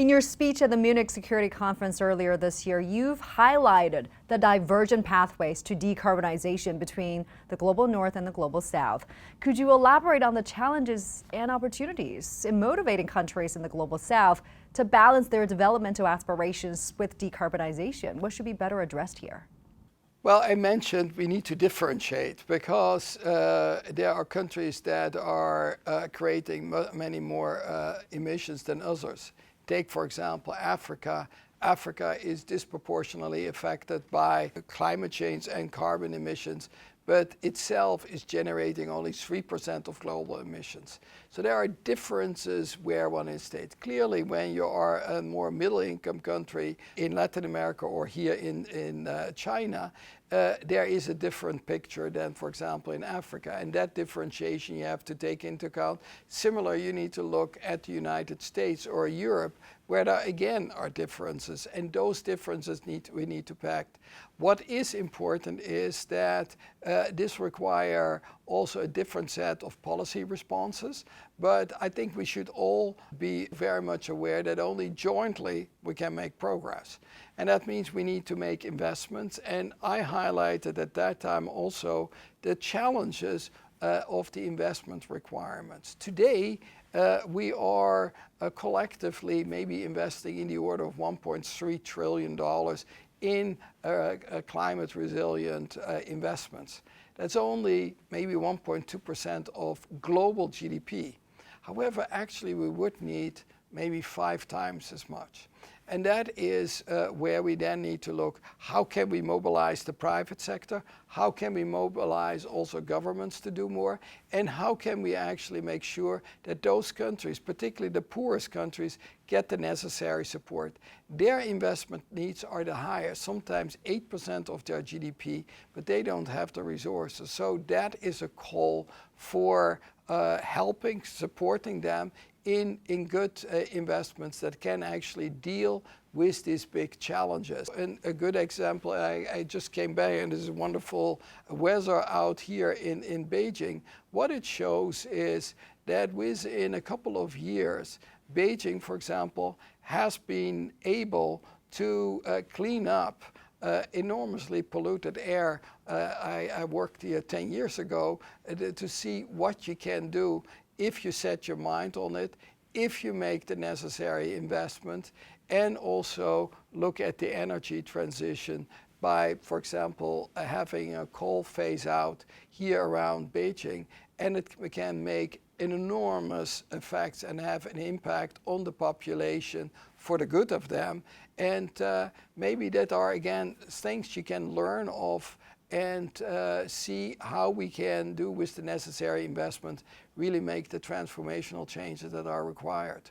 In your speech at the Munich Security Conference earlier this year, you've highlighted the divergent pathways to decarbonization between the global north and the global south. Could you elaborate on the challenges and opportunities in motivating countries in the global south to balance their developmental aspirations with decarbonization? What should be better addressed here? Well, I mentioned we need to differentiate because there are countries that are creating many more emissions than others. Take, for example, Africa. Africa is disproportionately affected by climate change and carbon emissions, but itself is generating only 3% of global emissions. So there are differences where one is stated. Clearly, when you are a more middle-income country in Latin America or here in China, there is a different picture than, for example, in Africa. And that differentiation you have to take into account. Similar, you need to look at the United States or Europe, where there again are differences. And those differences we need to pact. What is important is that this requires also a different set of policy responses. But I think we should all be very much aware that only jointly we can make progress. And that means we need to make investments. And I highlighted at that time also the challenges of the investment requirements. Today, we are collectively maybe investing in the order of $1.3 trillion in climate resilient investments. That's only maybe 1.2% of global GDP. However, actually we would need maybe 5 times as much. And that is where we then need to look, how can we mobilize the private sector? How can we mobilize also governments to do more? And how can we actually make sure that those countries, particularly the poorest countries, get the necessary support? Their investment needs are the highest, sometimes 8% of their GDP, but they don't have the resources. So that is a call for helping, supporting them in good investments that can actually deal with these big challenges. And a good example, I just came back and there's wonderful weather out here in Beijing. What it shows is that within a couple of years, Beijing, for example, has been able to clean up enormously polluted air. I worked here 10 years ago to see what you can do if you set your mind on it, if you make the necessary investment, and also look at the energy transition by, for example, having a coal phase out here around Beijing, and it can make an enormous effect and have an impact on the population for the good of them. And maybe that are, again, things you can learn of and see how we can do with the necessary investment, really make the transformational changes that are required.